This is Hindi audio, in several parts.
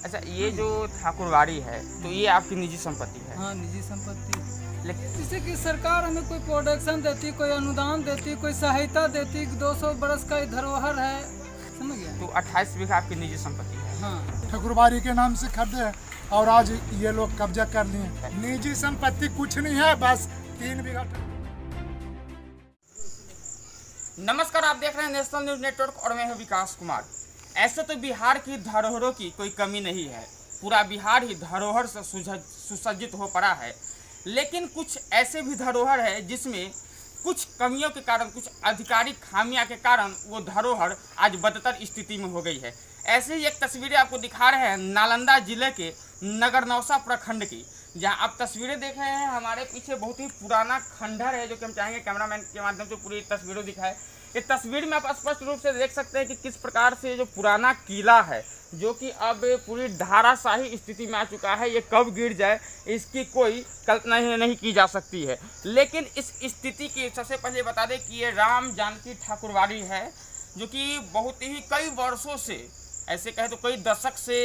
अच्छा, ये जो ठाकुरवाड़ी है तो ये आपकी निजी संपत्ति है? हाँ, निजी संपत्ति। लेकिन जैसे कि सरकार हमें कोई प्रोडक्शन देती, कोई अनुदान देती, कोई सहायता देती, 200 बरस का धरोहर है, समझ गया? तो 28 बीघा आपकी निजी संपत्ति है? हाँ। ठाकुरबाड़ी के नाम से खरीदे और आज ये लोग कब्जा कर लिए। निजी संपत्ति कुछ नहीं है, बस 3 बीघा। नमस्कार, आप देख रहे हैं नेशनल न्यूज नेटवर्क और मैं हूं विकास कुमार। ऐसे तो बिहार की धरोहरों की कोई कमी नहीं है, पूरा बिहार ही धरोहर से सुसज्जित हो पड़ा है। लेकिन कुछ ऐसे भी धरोहर है जिसमें कुछ कमियों के कारण, कुछ आधिकारिक खामियां के कारण वो धरोहर आज बदतर स्थिति में हो गई है। ऐसे ही एक तस्वीरें आपको दिखा रहे हैं नालंदा जिले के नगरनौसा प्रखंड की, जहां आप तस्वीरें देख रहे हैं। हमारे पीछे बहुत ही पुराना खंडहर है, जो कि हम चाहेंगे कैमरामैन के माध्यम से पूरी तस्वीरें दिखाए। इस तस्वीर में आप स्पष्ट रूप से देख सकते हैं कि किस प्रकार से जो पुराना किला है, जो कि अब पूरी धाराशाही स्थिति में आ चुका है, ये कब गिर जाए इसकी कोई कल्पना ही नहीं की जा सकती है। लेकिन इस स्थिति की सबसे पहले बता दें कि ये राम जानकी ठाकुरवाड़ी है, जो कि बहुत ही कई वर्षों से, ऐसे कहे तो कई दशक से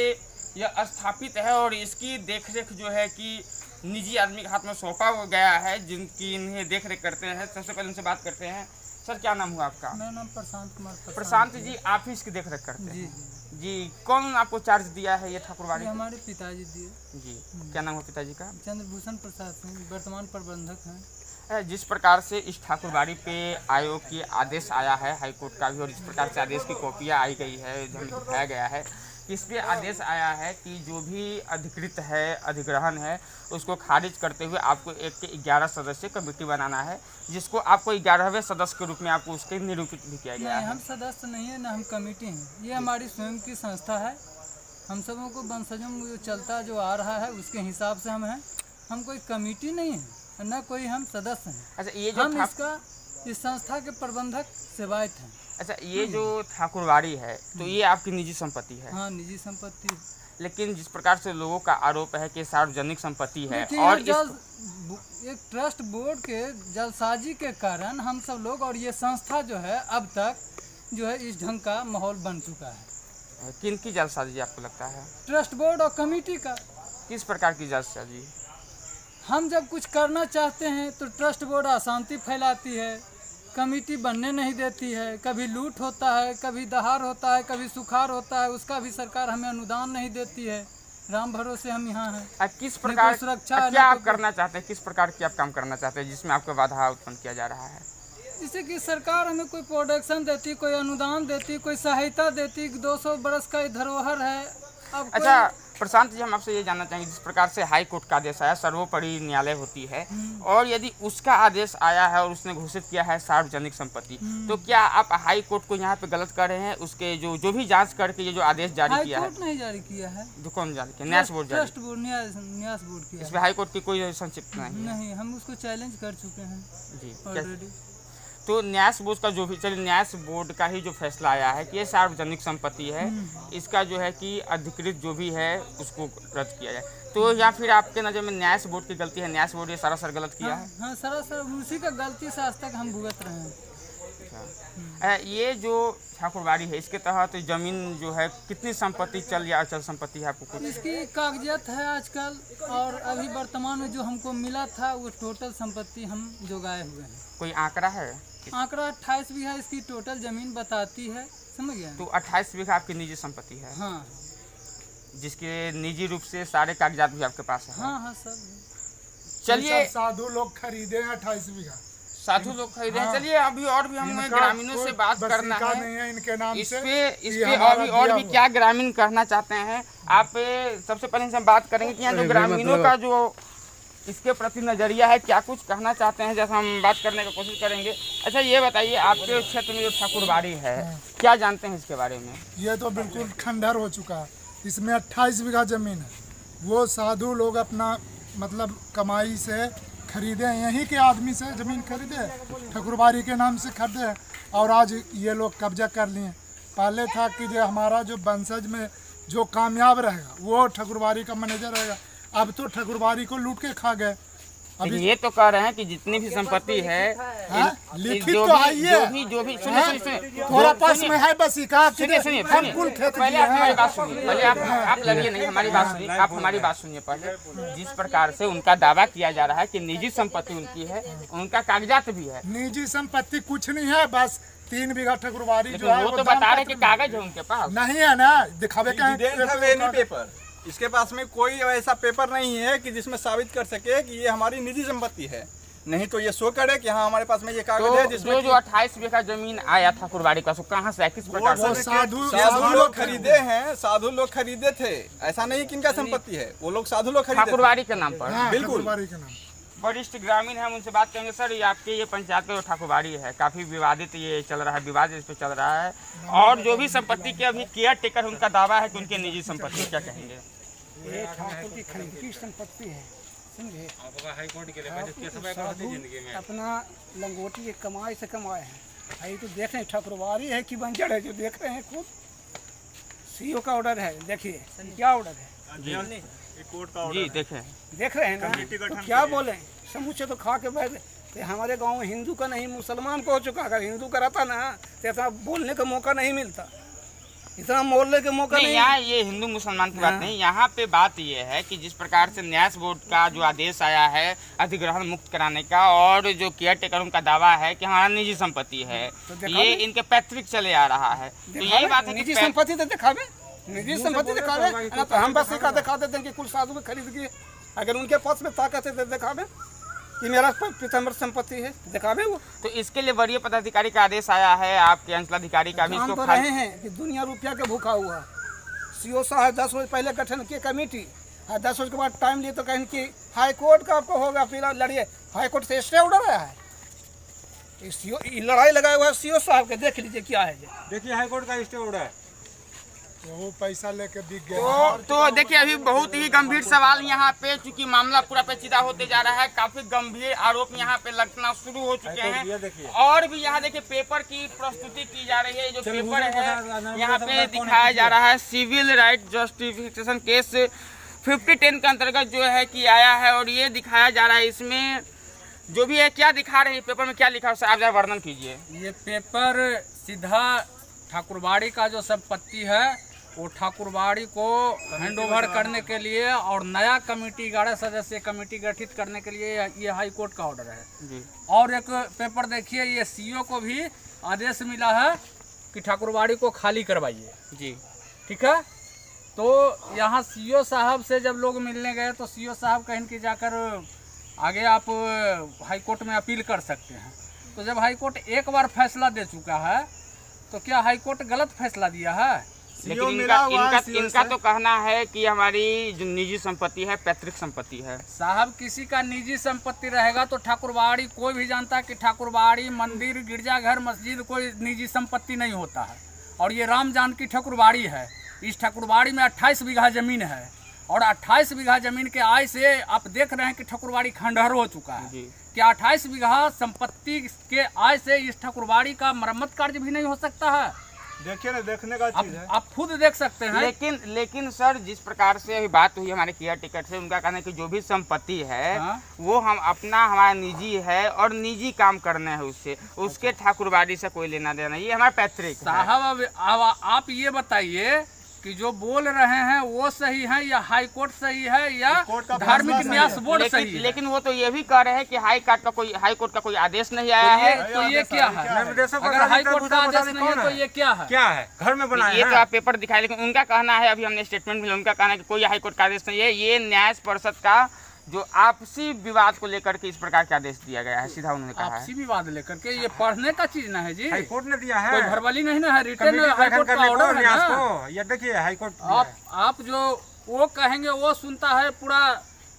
यह स्थापित है और इसकी देखरेख जो है कि निजी आदमी के हाथ में सौंपा गया है, जिनकी इन्हें देखरेख करते हैं। सबसे पहले उनसे बात करते हैं। सर, क्या नाम हुआ आपका? मेरा नाम प्रशांत कुमार। प्रशांत जी, आप ही इसकी देखरेख करते हैं? जी। कौन आपको चार्ज दिया है ये ठाकुरवाड़ी? हमारे पिताजी दिए। जी। क्या नाम है पिताजी का? चंद्रभूषण प्रसाद सिंह, वर्तमान प्रबंधक हैं। जिस प्रकार से इस ठाकुरवाड़ी पे आयोग की आदेश आया है हाईकोर्ट का भी, और जिस प्रकार से आदेश की कॉपियाँ आई गई है, जो हमें दिखाया गया है, इस पे आदेश आया है कि जो भी अधिकृत है, अधिग्रहण है, उसको खारिज करते हुए आपको 1 के 11 सदस्य कमेटी बनाना है, जिसको आपको 11वें सदस्य के रूप में आपको उसके निरूपित भी किया गया है। हम सदस्य नहीं है, ना हम कमेटी हैं। ये हमारी स्वयं की संस्था है। हम सबों को वंशजों में जो चलता जो आ रहा है उसके हिसाब से हम हैं। हम कोई कमेटी नहीं है, न कोई हम सदस्य हैं। अच्छा, ये जो हम इस संस्था के प्रबंधक सेवायत हैं। अच्छा, ये जो ठाकुरवाड़ी है तो ये आपकी निजी संपत्ति है? हाँ, निजी संपत्ति। लेकिन जिस प्रकार से लोगों का आरोप है कि सार्वजनिक संपत्ति है, और एक ट्रस्ट बोर्ड के जलसाजी के कारण हम सब लोग और ये संस्था जो है अब तक जो है इस ढंग का माहौल बन चुका है। किन की जलसाजी आपको लगता है? ट्रस्ट बोर्ड और कमेटी का। किस प्रकार की जलसाजी? हम जब कुछ करना चाहते हैं तो ट्रस्ट बोर्ड अशांति फैलाती है, कमेटी बनने नहीं देती है, कभी लूट होता है, कभी दहाड़ होता है, कभी सुखाड़ होता है, उसका भी सरकार हमें अनुदान नहीं देती है। राम भरोसे हम यहाँ हैं। किस प्रकार सुरक्षा क्या आप करना चाहते हैं? किस प्रकार की आप काम करना चाहते हैं जिसमें आपको बाधा उत्पन्न किया जा रहा है? जैसे कि सरकार हमें कोई प्रोडक्शन देती, कोई अनुदान देती, कोई सहायता देती, 200 बरस का धरोहर है। अब अच्छा प्रशांत जी, हम आपसे ये जानना चाहेंगे, जिस प्रकार से हाई कोर्ट का आदेश आया, सर्वोपरि न्यायालय होती है, और यदि उसका आदेश आया है और उसने घोषित किया है सार्वजनिक संपत्ति, तो क्या आप हाई कोर्ट को यहाँ पे गलत कर रहे हैं? उसके जो भी जांच करके ये जो आदेश जारी किया है? हाई कोर्ट नहीं जारी किया है। जो कौन जारी किया? न्यास बोर्ड जारी। ट्रस्ट बोर्ड, न्यास बोर्ड किया। इसमें हाई कोर्ट की कोई संक्षिप्त नहीं, हम उसको चैलेंज कर चुके हैं जी ऑलरेडी। तो न्यास बोर्ड का जो भी, चलिए न्यास बोर्ड का ही जो फैसला आया है कि ये सार्वजनिक संपत्ति है, इसका जो है कि अधिकृत जो भी है उसको रद्द किया जाए, तो या फिर आपके नज़र में न्यास बोर्ड की गलती है? न्यास बोर्ड ये सरासर गलत किया है? हाँ, सरासर उसी का गलती से आज तक हम भुगत रहे हैं। ये जो ठाकुरवाड़ी है, इसके तहत जमीन जो है कितनी संपत्ति चल या अचल संपत्ति है आपको कुछ? इसकी कागजात है आजकल, और अभी वर्तमान में जो हमको मिला था वो टोटल संपत्ति हम जोगाए हुए हैं। कोई आंकड़ा है? आंकड़ा 28 बीघा इसकी टोटल जमीन बताती है, समझ गए? तो 28 बीघा आपकी निजी संपत्ति है? हाँ। जिसके निजी रूप से सारे कागजात भी आपके पास है? हाँ हाँ, सब। चलिए, साधु लोग खरीदे हैं 28 बीघा। साधु लोग खरीदे हैं। चलिए, अभी और भी हमें ग्रामीणों से बात करना है इनके नाम इस से। पे अभी और भी क्या ग्रामीण कहना चाहते हैं आप? सबसे पहले हम बात करेंगे कि यहाँ जो ग्रामीणों का जो इसके प्रति नजरिया है, क्या कुछ कहना चाहते हैं, जैसा हम बात करने की कोशिश करेंगे। अच्छा, ये बताइए, आपके क्षेत्र में जो ठाकुरवाड़ी है, क्या जानते हैं इसके बारे में? ये तो बिल्कुल खंडहर हो चुका है। इसमें 28 बीघा जमीन है, वो साधु लोग अपना मतलब कमाई से खरीदे, यहीं के आदमी से ज़मीन खरीदे, ठाकुरबाड़ी के नाम से खरीदे, और आज ये लोग कब्जा कर लिए। पहले था कि जो हमारा जो वंशज में जो कामयाब रहेगा वो ठाकुरबाड़ी का मैनेजर रहेगा, अब तो ठाकुरबाड़ी को लूट के खा गए। अभी ये तो कह रहे हैं कि जितनी भी संपत्ति है लिखित तो है ये, जो भी सुनिए थोड़ा पास में है बस सुनिए पहले आप हमारी बात सुनिए, पहले आप लड़िए नहीं, हमारी बात सुनिए, आप हमारी बात सुनिए पहले। जिस प्रकार से उनका दावा किया जा रहा है कि निजी संपत्ति उनकी है, उनका कागजात भी है। निजी संपत्ति कुछ नहीं है, बस 3 बीघा ठकुरबाड़ी जो है वो तो बता रहे कि कागज है उनके पास, नहीं है ना, दिखावे का पेपर। इसके पास में कोई ऐसा पेपर नहीं है कि जिसमें साबित कर सके कि ये हमारी निजी संपत्ति है। नहीं तो ये शो करे कि हाँ हमारे पास में ये कागज है जिसमें जो 28 बीघा जमीन आया था कुरबाड़ी का, कहाँ से किस प्रकार से? साधु लोग खरीदे हैं, साधु लोग खरीदे थे, ऐसा नहीं कि इनका संपत्ति है, वो लोग साधु लोग खरीदे ठाकुरबाड़ी के नाम पर। बिल्कुल। वरिष्ठ ग्रामीण है, उनसे बात करेंगे। सर, ये आपके ये पंचायत का जो ठाकुरबाड़ी है काफी विवादित ये चल रहा है, विवाद इस पे चल रहा है, और जो भी संपत्ति के अभी केयर टेकर उनका दावा है कि उनके निजी संपत्ति, क्या कहेंगे? ये ठाकुर की खरीद की संपत्ति है, समझे? अपना लंगोटी की कमाई से कमाए हैं। ये तो देख रहे हैं ठाकुरबाड़ी है कि बंजर है, जो देख रहे हैं खुद। सीओ का ऑर्डर है, देखिए क्या ऑर्डर है जी देख रहे हैं ना, तो क्या बोले, समूचे तो खा के बैठ। तो हमारे गांव में हिंदू का नहीं मुसलमान को हो चुका। अगर हिंदू का रहता ना तो ऐसा बोलने का मौका नहीं मिलता, इतना मोहल्ले के मौका नहीं। यहाँ ये हिंदू मुसलमान की बात नहीं, यहाँ पे बात ये है कि जिस प्रकार से न्यास बोर्ड का जो आदेश आया है अधिग्रहण मुक्त कराने का, और जो केयर टेकर उनका दावा है कि हमारा निजी संपत्ति है, तो ये इनके पैतृक चले आ रहा है। तो यही बात है कि निजी संपत्ति तो दिखावे, निजी संपत्ति दिखावे। तो हम बस दिखा देते हैं कि कुल साधु में खरीद की, अगर उनके पास में ताकत है तो दिखावे कि मेरा पिताम्बर संपत्ति है, दिखावे वो। तो इसके लिए वरीय पदाधिकारी का आदेश आया है, आपके अंचलाधिकारी का भी इसको तो रहे हैं कि दुनिया रुपया के भूखा हुआ। सीओ साहब 10 रोज पहले गठन की कमेटी, 10 रोज के बाद टाइम लिए तो कहें कि हाई कोर्ट का आपको होगा, फिर लड़िए। हाई कोर्ट से स्टे ऑर्डर आया है, लड़ाई लगाया हुआ है सीओ साहब के, देख लीजिए क्या है। देखिए हाई कोर्ट का स्टे ऑर्डर है, वो पैसा लेके बिक गया। तो देखिए अभी बहुत ही गंभीर सवाल यहाँ पे, चूंकि मामला पूरा पेचीदा होते जा रहा है, काफी गंभीर आरोप यहाँ पे लगना शुरू हो चुके हैं। और भी यहाँ देखिए पेपर की प्रस्तुति की जा रही है, जो पेपर है यहाँ पे दिखाया जा रहा है सिविल राइट जस्टिफिकेशन केस 5010 के अंतर्गत जो है कि आया है, और ये दिखाया जा रहा है। इसमें जो भी है क्या दिखा रहे हैं पेपर में, क्या लिखा है आप जरा वर्णन कीजिए। ये पेपर सीधा ठाकुरबाड़ी का जो संपत्ति है वो ठाकुरबाड़ी को हैंडओवर करने के लिए और नया कमेटी 11 सदस्यीय कमेटी गठित करने के लिए ये हाई कोर्ट का ऑर्डर है जी। और एक पेपर देखिए, ये सीओ को भी आदेश मिला है कि ठाकुरबाड़ी को खाली करवाइए जी, ठीक है। तो यहाँ सीओ साहब से जब लोग मिलने गए तो सीओ साहब कहें कि जाकर आगे आप हाई कोर्ट में अपील कर सकते हैं। तो जब हाई कोर्ट एक बार फैसला दे चुका है तो क्या हाई कोर्ट गलत फैसला दिया है? लेकिन इनका तो कहना है कि हमारी जो निजी संपत्ति है पैतृक संपत्ति है। साहब, किसी का निजी संपत्ति रहेगा तो ठाकुरबाड़ी, कोई भी जानता है कि ठाकुरबाड़ी मंदिर, गिरजाघर, मस्जिद कोई निजी संपत्ति नहीं होता है। और ये राम जानकी ठाकुरबाड़ी है। इस ठाकुरबाड़ी में 28 बीघा जमीन है, और 28 बीघा जमीन के आय से आप देख रहे हैं कि ठाकुरबाड़ी खंडहर हो चुका है। क्या 28 बीघा संपत्ति के आय से इस ठाकुरबाड़ी का मरम्मत कार्य भी नहीं हो सकता है? देखिए ना, देखने का चीज है, आप खुद देख सकते हैं। लेकिन सर, जिस प्रकार से अभी बात हुई हमारे केयर टेकर से, उनका कहना है कि जो भी संपत्ति है वो हम अपना हमारा निजी है और निजी काम करना है उससे, उसके ठाकुरबाड़ी से कोई लेना देना, ये हमारा पैतृक है। साहब, अब आप ये बताइए कि जो बोल रहे हैं वो सही है या हाई कोर्ट सही है या धार्मिक न्यास बोर्ड सही है? लेकिन वो तो ये भी कह रहे हैं कि हाई कोर्ट का कोई आदेश नहीं आया है। तो ये क्या है? अगर हाई कोर्ट का आदेश नहीं है तो ये क्या है? घर में बनाया ये तो आप पेपर दिखाए, लेकिन उनका कहना है, अभी हमने स्टेटमेंट मिला, उनका कहना है कि कोई हाई कोर्ट का आदेश नहीं है, ये न्याय परिषद का जो आपसी विवाद को लेकर के इस प्रकार का आदेश दिया गया है, सीधा उन्होंने कहा है। आपसी विवाद लेकर के ये पढ़ने का चीज ना है जी, हाई कोर्ट ने दिया है, कोई भरवाली नहीं ना है, रिटर्न हाई कोर्ट का ऑर्डर है ना। ये देखिए हाई कोर्ट, आप जो वो कहेंगे वो सुनता है पूरा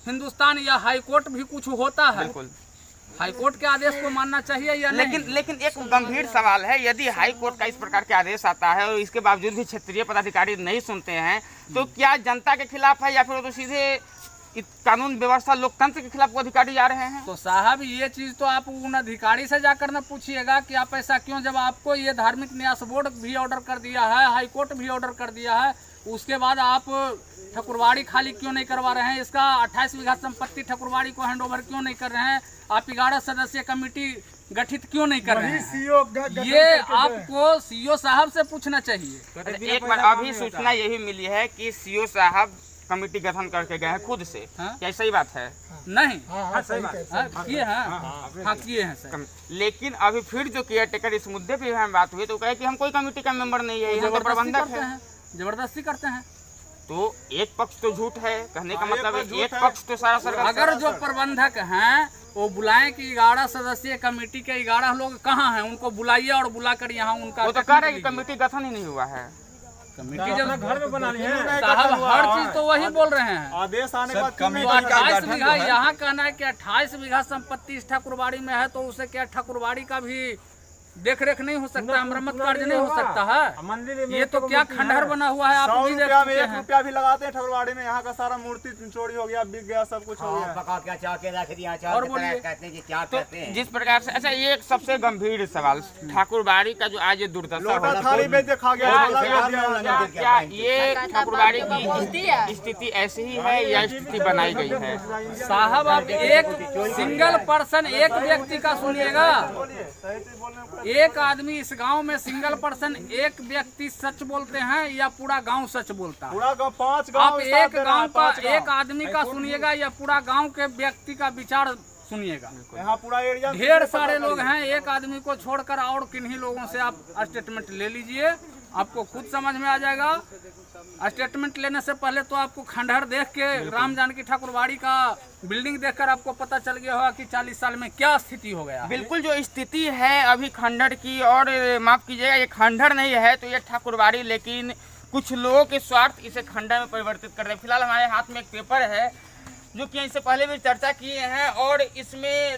हिंदुस्तान, या हाई कोर्ट भी कुछ होता है? बिल्कुल, हाई कोर्ट के आदेश को मानना चाहिए या नहीं? लेकिन एक गंभीर सवाल है, यदि हाई कोर्ट का इस प्रकार के आदेश आता है और इसके बावजूद भी क्षेत्रीय पदाधिकारी नहीं सुनते हैं, तो क्या जनता के खिलाफ है या फिर तो सीधे कानून व्यवस्था लोकतंत्र के खिलाफ वो अधिकारी जा रहे हैं? तो साहब, ये चीज तो आप उन अधिकारी से जाकर न पूछिएगा कि आप ऐसा क्यों, जब आपको ये धार्मिक न्यास बोर्ड भी ऑर्डर कर दिया है, हाई कोर्ट भी ऑर्डर कर दिया है, उसके बाद आप ठाकुरबाड़ी खाली क्यों नहीं करवा रहे हैं? इसका 28 बीघा संपत्ति ठाकुरबाड़ी को हैंड ओवर क्यों नहीं कर रहे हैं? आप 11 सदस्यीय कमेटी गठित क्यों नहीं कर रहे हैं? ये आपको सीओ साहब से पूछना चाहिए। एक बार अभी सूचना यही मिली है कि सीओ साहब कमेटी गठन करके गए हैं खुद से। क्या सही बात है? नहीं सही बात किए हैं, हाँ किए हैं सर। लेकिन अभी फिर जो केयर टेकर इस मुद्दे पे हमें बात हुई तो कहे कि हम कोई कमेटी का मेंबर नहीं है, यहाँ तो प्रबंधक है। जबरदस्ती करते हैं। तो एक पक्ष तो झूठ है, कहने का मतलब है एक पक्ष तो सारा सरकार। अगर जो प्रबंधक हैं वो बुलाएं कि 11 सदस्यीय कमेटी के 11 लोग कहाँ हैं, उनको बुलाइए और बुलाकर यहाँ उनका वो तो कह रहे हैं कि कमेटी गठन ही नहीं हुआ है। कमेटी जब घर में बनानी है साहब, हर चीज तो वही बोल रहे हैं। आदेश आने के बाद 28 बीघा यहाँ कहना है कि 28 बीघा संपत्ति इस ठाकुरबाड़ी में है, तो उसे क्या ठाकुरबाड़ी का भी देख रेख नहीं हो सकता है, मरम्मत कार्य नहीं हो सकता है? मंदिर ये तो क्या खंडहर बना हुआ है, आप भी देख चुके हैं। 1 रुपया भी लगाते हैं ठाकुरबाड़ी में, यहाँ का सारा मूर्ति चोरी हो गया, बिक गया, सब कुछ हो गया। और बोलिए तो जिस प्रकार से, अच्छा ये एक सबसे गंभीर सवाल, ठाकुरबाड़ी का जो आज ये दुर्दशा हो थाली में देखा क्या ये ठाकुरबाड़ी की स्थिति ऐसी ही है या स्थिति बनाई गई है? साहब आप एक सिंगल पर्सन, एक व्यक्ति का सुनिएगा, एक आदमी इस गांव में सिंगल पर्सन एक व्यक्ति सच बोलते हैं या पूरा गांव सच बोलता है? पूरा गांव, 5 गांव। आप एक गांव का एक आदमी का सुनिएगा या पूरा गांव के व्यक्ति का विचार सुनिएगा? यहाँ पूरा एरिया ढेर सारे लोग हैं, एक आदमी को छोड़कर और किन्हीं लोगों से आप स्टेटमेंट ले लीजिए, आपको खुद समझ में आ जाएगा। स्टेटमेंट लेने से पहले तो आपको खंडहर देख के, राम जानकी ठाकुरबाड़ी का बिल्डिंग देखकर आपको पता चल गया होगा कि 40 साल में क्या स्थिति हो गया। बिल्कुल जो स्थिति है अभी खंडहर की, और माफ कीजिएगा ये खंडहर नहीं है तो ये ठाकुरबाड़ी, लेकिन कुछ लोगों के स्वार्थ इसे खंडहर में परिवर्तित कर रहे हैं। फिलहाल हमारे हाथ में एक पेपर है जो कि इससे पहले भी चर्चा किए हैं, और इसमें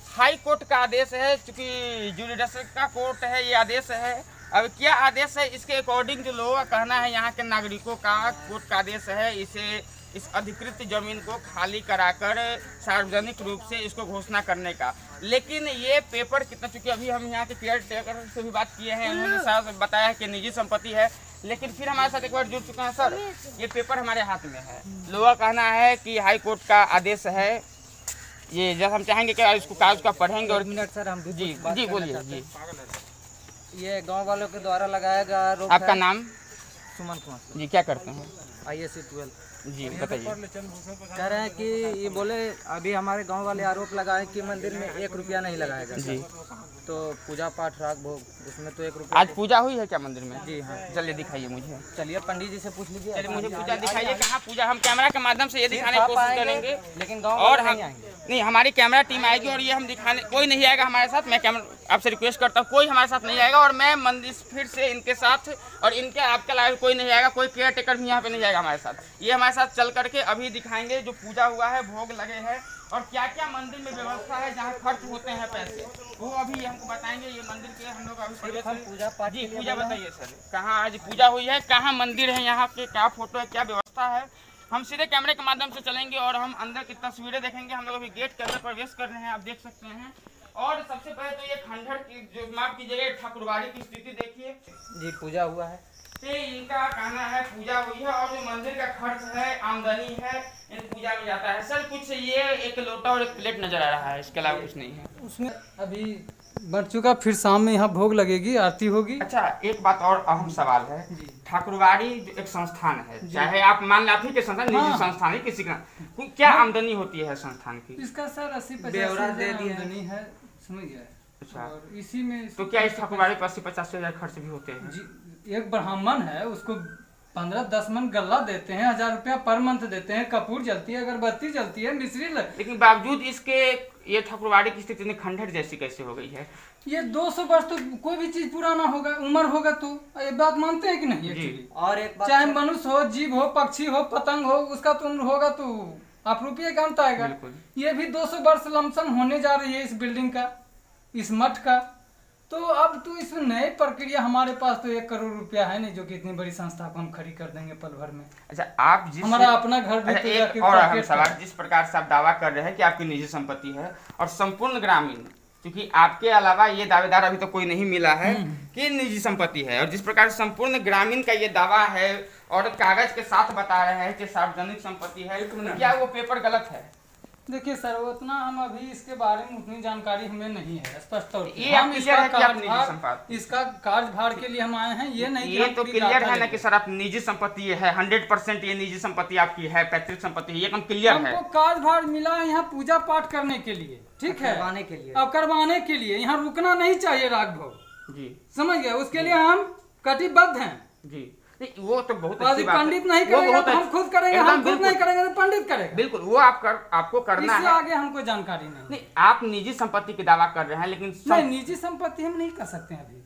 हाई कोर्ट का आदेश है, चूंकि जुडिशल का कोर्ट है ये आदेश है। अब क्या आदेश है, इसके अकॉर्डिंग जो लोगों का कहना है, यहाँ के नागरिकों का कोर्ट का आदेश है इसे इस अधिकृत जमीन को खाली कराकर सार्वजनिक रूप से इसको घोषणा करने का। लेकिन ये पेपर कितना, चूंकि अभी हम यहाँ के केयर टेकर से भी बात किए हैं, उन्होंने साफ बताया कि निजी संपत्ति है, लेकिन फिर हमारे साथ एक बार जुड़ चुके हैं सर, ये पेपर हमारे हाथ में है। लोगों का कहना है कि हाई कोर्ट का आदेश है ये, जब हम चाहेंगे कि इसको कागज का पढ़ेंगे। और मिनट सर, हम जी जी बोलिए जी। ये गांव वालों के द्वारा लगाया गया आरोप आपका है। नाम? सुमन कुमार जी, क्या करते हैं? ISC 12 जी बताइए। कह रहे हैं कि ये बोले अभी हमारे गांव वाले आरोप लगाए कि मंदिर में 1 रुपया नहीं लगाएगा जी। तो पूजा पाठ राग भोग उसमें तो 1 रुपया। आज पूजा हुई है क्या मंदिर में? जी हाँ। चलिए दिखाइए मुझे। चलिए पंडित जी से पूछ लीजिए। चलिए मुझे पूजा दिखाइए, कहाँ पूजा? हम कैमरा के माध्यम से ये दिखाने की कोशिश करेंगे, लेकिन गाँव और वाले हम नहीं आएंगे। नहीं, हमारी कैमरा टीम आएगी और ये हम दिखाने, कोई नहीं आएगा हमारे साथ। मैं कैमरा आपसे रिक्वेस्ट करता हूँ, कोई हमारे साथ नहीं आएगा, और मैं मंदिर फिर से इनके साथ, और इनके आपके अलावा कोई नहीं आएगा, कोई केयर टेकर भी यहाँ पे नहीं आएगा हमारे साथ। ये हमारे साथ चल करके अभी दिखाएंगे जो पूजा हुआ है, भोग लगे हैं, और क्या क्या मंदिर में व्यवस्था है जहाँ खर्च होते हैं पैसे, वो अभी हमको बताएंगे। ये मंदिर के हम लोग अभी पूजा पाठ जी पूजा बताइए सर, कहाँ आज पूजा हुई है, कहाँ मंदिर है, यहाँ पे क्या फोटो है, क्या व्यवस्था है। हम सीधे कैमरे के माध्यम से चलेंगे और हम अंदर की तस्वीरें देखेंगे। हम लोग अभी गेट के अंदर प्रवेश कर रहे हैं, आप देख सकते हैं। और सबसे पहले तो ये खंडहर की जो माफ कीजिएगा ठाकुरबाड़ी की स्थिति देखिए जी। पूजा हुआ है, इनका कहना है पूजा हुई है, और जो मंदिर का खर्च है, आमदनी है, इन पूजा में जाता है। सर कुछ ये एक लोटा और एक प्लेट नजर आ रहा है, इसके अलावा कुछ नहीं है। उसमें अभी बन चुका, फिर शाम में यहाँ भोग लगेगी, आरती होगी। अच्छा एक बात और अहम सवाल है, ठाकुरबाड़ी जो एक संस्थान है, चाहे आप मान लें आप ही के संस्थान, निजी संस्थान है, किसी का क्या आमदनी होती है संस्थान की? इसका सर 80-50 ब्यौरा दे दिया आमदनी है, समझ गए। अच्छा, और इसी में तो क्या इस ठाकुरबाड़ी पर 80-50 हज़ार खर्च भी होते हैं? जी, एक ब्राह्मण है, उसको 15-10 मन गल्ला देते हैं, 1000 रुपया पर मंथ देते हैं, कपूर जलती है, अगरबत्ती जलती है, मिश्री लेकिन बावजूद इसके ये ठाकुरबाड़ी की स्थिति खंडहर जैसी कैसे हो गई है? ये 200 वर्ष तो कोई भी चीज पुराना होगा, उम्र होगा, तो ये बात मानते हैं कि नहीं? एक्चुअली और एक बात, चाहे मनुष्य हो, जीव हो, पक्षी हो, पतंग हो, उसका तो उम्र होगा तो आप रुपये का अंत आएगा। ये भी 200 वर्ष लमसम होने जा रही है इस बिल्डिंग का, इस मठ का। तो अब तो इसमें नई प्रक्रिया, हमारे पास तो 1 करोड़ रुपया है नहीं जो कि इतनी बड़ी संस्था को हम खड़ी कर देंगे पल भर में। अच्छा, आप जिस हमारा अपना घर भी अच्छा, तो एक और अहम सवाल, जिस प्रकार से आप दावा कर रहे हैं कि आपकी निजी संपत्ति है और संपूर्ण ग्रामीण क्योंकि आपके अलावा ये दावेदार अभी तो कोई नहीं मिला है कि निजी संपत्ति है। और जिस प्रकार संपूर्ण ग्रामीण का ये दावा है और कागज के साथ बता रहे हैं कि सार्वजनिक संपत्ति है, क्या वो पेपर गलत है? देखिए सर, उतना हम अभी इसके बारे में उतनी जानकारी हमें नहीं है स्पष्ट तौर पे। ये हम क्लियर है कि आप निजी कार्यभार संपत्ति, इसका कार्यभार के लिए हम आए हैं, ये नहीं कि ये हम तो पूरी क्लियर डाटा है ना लेके। कि सर आप निजी संपत्ति ये है 100% ये निजी संपत्ति आपकी है, पैतृक संपत्ति है, ये एकदम क्लियर है। हमको कार्यभार मिला है यहाँ पूजा पाठ करने के लिए, ठीक है, करवाने के लिए। अब करवाने के लिए यहाँ रुकना नहीं चाहिए राघव जी समझ गए, उसके लिए हम कटिबद्ध हैं। जी नहीं, वो तो बहुत अच्छी बात है। पंडित नहीं वो करेगा बहुत तो हम अच्छी- खुद करेंगे, एकदम हम खुद बिल्कुल। नहीं करेंगे तो पंडित करेगा। बिल्कुल वो आपको करना इससे है। आगे हमको जानकारी नहीं। नहीं, आप निजी संपत्ति की दावा कर रहे हैं, लेकिन नहीं, निजी संपत्ति हम नहीं कर सकते हैं अभी।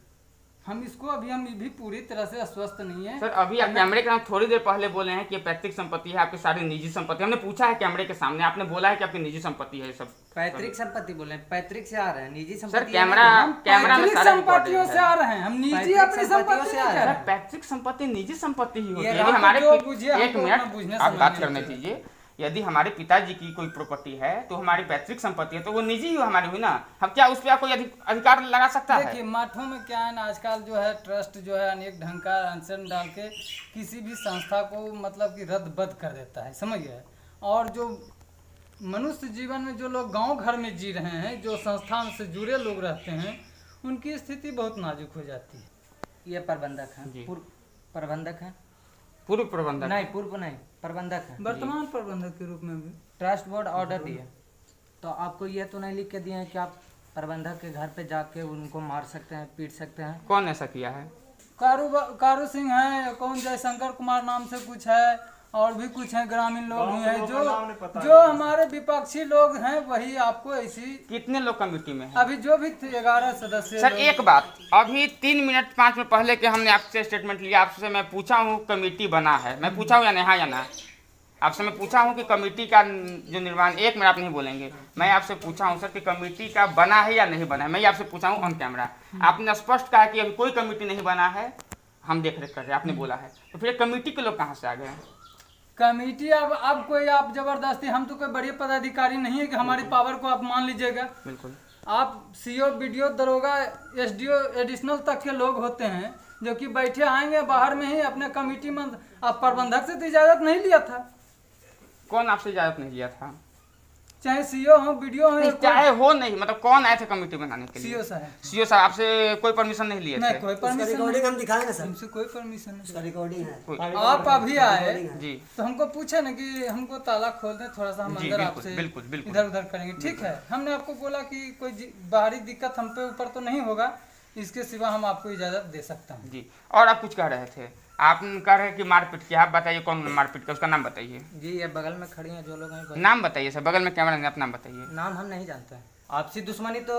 हम इसको अभी हम भी पूरी तरह से अस्वस्थ नहीं है। सर अभी आप कैमरे के साथ थोड़ी देर पहले बोले हैं कि ये पैतृक संपत्ति है, आपकी सारी निजी संपत्ति। हमने पूछा है कैमरे के सामने, आपने बोला है कि आपकी निजी संपत्ति है ये सब। पैतृक संपत्ति बोले, पैतृक से आ रहे हैं, निजी सर संपत्ति कैमरा में पैतृक सारा संपत्तियों रिकॉर्डेड से है। आ रहे हैं, हम निजी पैतृक अपनी संपत्तियों संपत्ति से नहीं आ कर रहे रहे सर पैतृक संपत्ति निजी संपत्ति ही होती ये है। रात यदि हमारे जो बुझे एक हमको मिनट उतना बुझने आप बात समझने करने नहीं दीजिए। यदि हमारे पिताजी की कोई प्रॉपर्टी है तो हमारी पैतृक संपत्ति है, तो वो निजी ही हमारी हुई ना। हम क्या उस पर कोई अधिकार लगा सकता देखिए है? मठों में क्या है ना, आजकल जो है ट्रस्ट जो है अनेक ढंग का अनशन डाल के किसी भी संस्था को मतलब कि रद्द-बद्द कर देता है, समझ गए। और जो मनुष्य जीवन में जो लोग गांव घर में जी रहे हैं, जो संस्थान से जुड़े लोग रहते हैं, उनकी स्थिति बहुत नाजुक हो जाती है। ये प्रबंधक जी। है, पूर्व प्रबंधक है, पूर्व प्रबंधक नहीं पूर्व नहीं प्रबंधक है। वर्तमान प्रबंधक के रूप में भी ट्रस्ट बोर्ड ऑर्डर दिए तो आपको ये तो नहीं लिख के दिए हैं कि आप प्रबंधक के घर पे जाके उनको मार सकते हैं, पीट सकते हैं। कौन ऐसा किया है? कारू सिंह है, कौन जयशंकर कुमार नाम से कुछ है, और भी कुछ हैं ग्रामीण लोग भी हैं, जो हमारे विपक्षी लोग हैं, वही आपको ऐसी। कितने लोग कमेटी में हैं? अभी जो भी 11 सदस्य। सर एक बात, अभी 3 मिनट 5 मिनट पहले के हमने आपसे स्टेटमेंट लिया, आपसे मैं पूछा हूँ कमेटी बना है, मैं पूछा हूँ या नहीं, हाँ या ना? आपसे मैं पूछा हूँ कि कमेटी का जो निर्माण, 1 मिनट आप नहीं बोलेंगे, मैं आपसे पूछा हूँ सर कि कमेटी का बना है या नहीं बना है, मैं आपसे पूछा हूँ ऑन कैमरा। आपने स्पष्ट कहा कि अभी कोई कमेटी नहीं बना है, हम देख रेख कर रहे हैं, आपने बोला है। तो फिर कमेटी के लोग कहाँ से आ गए हैं? कमेटी अब कोई आप जबरदस्ती, हम तो कोई बड़े पदाधिकारी नहीं है कि हमारी पावर को आप मान लीजिएगा। बिल्कुल आप सीओ, बीडीओ, दरोगा, एसडीओ, एडिशनल तक के लोग होते हैं जो कि बैठे आएंगे बाहर में ही अपने कमेटी में। आप प्रबंधक से तो इजाजत नहीं लिया था? कौन आपसे इजाजत नहीं लिया था? चाहे सीओ हो, बीडीओ हो, चाहे हो नहीं, मतलब कौन आए थे कमेटी बनाने के लिए? सीओ साहब। सीओ साहब आपसे कोई परमिशन नहीं लिए नहीं, थे? कोई परमिशन रिकॉर्डिंग हम दिखाएंगे सर, हमसे कोई परमिशन नहीं। उसका रिकॉर्डिंग है। कोई- आप अभी आए जी तो हमको पूछे ना कि हमको ताला खोल दें, थोड़ा सा हम जी, अंदर बिल्कुल, आपसे बिल्कुल, बिल्कुल। इधर उधर करेंगे, ठीक है। हमने आपको बोला कि कोई बाहरी दिक्कत हम पे ऊपर तो नहीं होगा, इसके सिवा हम आपको इजाजत दे सकता हूँ। जी। और आप कुछ कह रहे थे, आप कह रहे हैं कि मारपीट किया, आप बताइए कौन मारपीट किया, उसका नाम बताइए। जी ये बगल में खड़ी हैं जो लोग हैं, नाम बताइए सर, बगल में कैमरा नहीं, अपना बताइए। नाम हम नहीं जानते हैं। आपसी दुश्मनी तो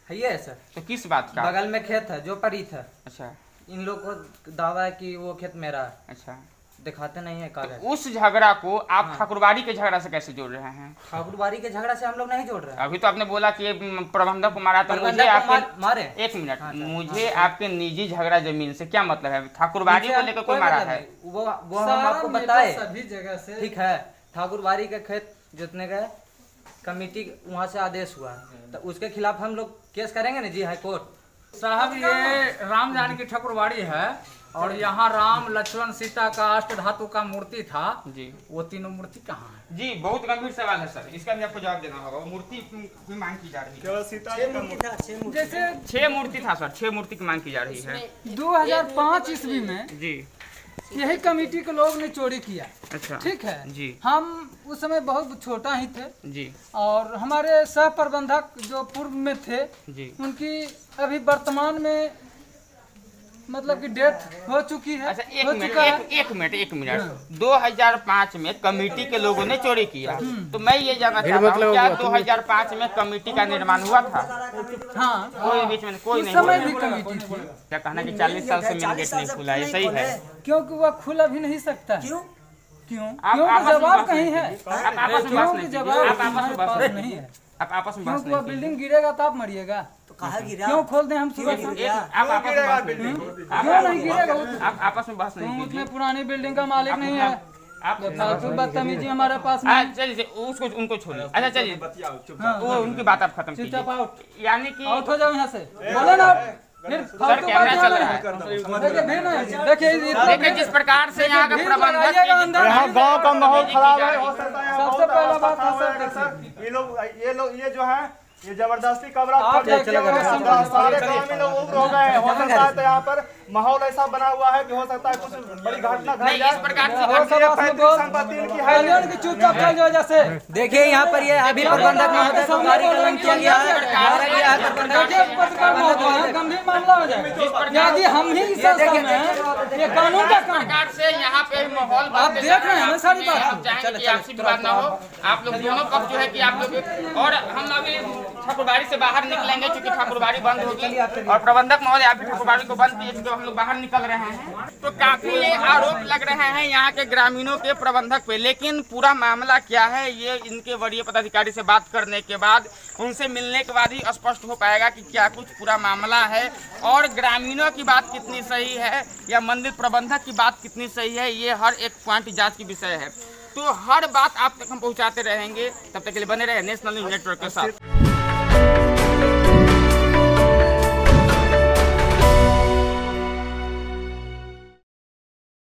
है ही है सर। तो किस बात का? बगल में खेत है जो परीत है, अच्छा इन लोग को दावा है कि वो खेत मेरा है, अच्छा। दिखाते नहीं है कागज। उस झगड़ा को आप ठाकुरबाड़ी के झगड़ा से कैसे जोड़ रहे हैं? ठाकुरबाड़ी के झगड़ा से हम लोग नहीं जोड़ रहे हैं। अभी तो आपने बोला कि प्रबंधक को मारा, तो मुझे प्रबंधक को आपके मारे। 1 मिनट, मुझे आपके निजी झगड़ा जमीन से क्या मतलब है? ठाकुरबाड़ी को लेकर कोई मारा मतलब है? नहीं। वो हम सारा आपको मेवा बताए, सभी जगह से। ठीक है। ठाकुरबाड़ी के खेत जोतने गए, कमेटी वहाँ से आदेश हुआ तो उसके खिलाफ हम लोग केस करेंगे ना जी, हाई कोर्ट। साहब ये राम जानकी ठाकुरबाड़ी है और यहाँ राम लक्ष्मण सीता का अष्ट धातु का मूर्ति था जी। वो तीनों मूर्ति कहाँ है? जी बहुत गंभीर सवाल है सर, इसका भी आपको जवाब देना होगा। वो मूर्ति की मांग की जा रही है। केवल सीता जी का मूर्ति। जैसे 6 मूर्ति था सर, 6 मूर्ति की मांग की जा रही है। 2005 ईस्वी में जी यही कमेटी के लोग ने चोरी किया, अच्छा ठीक है जी हम उस समय बहुत छोटा ही थे, जी और हमारे सह प्रबंधक जो पूर्व में थे जी उनकी अभी वर्तमान में मतलब कि डेथ हो चुकी है। अच्छा एक हो मिनट चुका है। एक मिनट 2005 में कमेटी के लोगों ने चोरी किया, तो मैं ये जानना चाहता हूँ क्या 2005 में कमेटी का निर्माण हुआ था? हाँ, कोई बीच में कोई उस नहीं समय हुआ। भी कमेटी थी, क्या कहना कि 40 साल से मेन गेट नहीं खुला है, सही है? क्योंकि वह खुला भी नहीं सकता है। क्यों? क्यों? आप क्यों आपस का में जवाब बात कहीं नहीं है? कीजिए। आप आपस में क्यों बात का नहीं जवाब कीजिए। आप आपस हमारे में बात पास नहीं नहीं है। आप आपस में बात क्योंकि वह नहीं बिल्डिंग गिरेगा तो आप मरिएगा। तो कहा गिरा? क्यों खोल दें हम सुबह क्यों से? गिरा? आप आपस में बात नहीं क्यों नहीं गिरेगा? आप आपस में बात नहीं तुम कीजिए। उतने पुरानी बिल्डिंग का मालिक नहीं है। आप फालतू बदतमीजी हमारे पास हाँ, नहीं। चलिए उसको उनको छोड़िए। अच्छा चलिए हाँ, वो उनकी बात आप खत्म चुपचाप कीजिए। आउट यानी कि आउट हो जाओ यहाँ से। बोले ना आप, फिर फालतू कैमरा बात चल यहाँ रहा नहीं। है। देखिए भीड़ नहीं, देखिए इतना देखिए जिस प्रकार से यहाँ का भीड़ प्रबंधक लगाइएगा अंदर। यहाँ गांव का माहौल खराब है, हो सकता है यहाँ सबसे बहुत पहला बात खराब है होएगा, सर, सर। ये जो है ये जबरदस्ती कवरेज आप कर देखिए, सारे ग्रामीण लोग उग्र हो गए हैं। हो सकता है तो यहाँ पर माहौल ऐसा बना हुआ है कि हो सकता है कुछ बड़ी घटना घट नहीं, जाए। इस प्रकार से हो सब आपने बोल संपत्ति इनकी है। कल्याण की चुपचाप चल जाओ जैसे। देखिए यहाँ पर ये अभी प्रबंधक महोदय को गाड़ी कलम किया गया है। देखिए पत्रकार महोदय, गंभीर मामला हो जाए यदि हम ही इस संस्था में हैं, ये कानून का इस काम है। प्रकार से यहाँ पे माहौल आप देख रहे हैं ना सारी बात आप चाहेंगे कि आपसी विवाद ना हो। आप लोग दोनों पक्ष जो है कि आप लोग, और हम अभी ठाकुरबाड़ी से बाहर निकलेंगे क्योंकि ठाकुरबाड़ी बंद होगी और प्रबंधक महोदय आप भी ठाकुरबाड़ी को बंद किए क्योंकि हम लोग बाहर निकल रहे हैं। तो काफी ये आरोप लग रहे हैं यहाँ के ग्रामीणों के प्रबंधक पे, लेकिन पूरा मामला क्या है ये इनके वरीय पदाधिकारी से बात करने के बाद, उनसे मिलने के बाद ही स्पष्ट हो पाएगा कि क्या कुछ पूरा मामला है और ग्रामीणों की बात कितनी सही है या मंदिर प्रबंधक की बात कितनी सही है। ये हर एक पॉइंट जांच की विषय है। तो हर बात आप तक हम पहुंचाते रहेंगे। तब तक के लिए बने रहे नेशनल न्यूज़ नेटवर्क के साथ।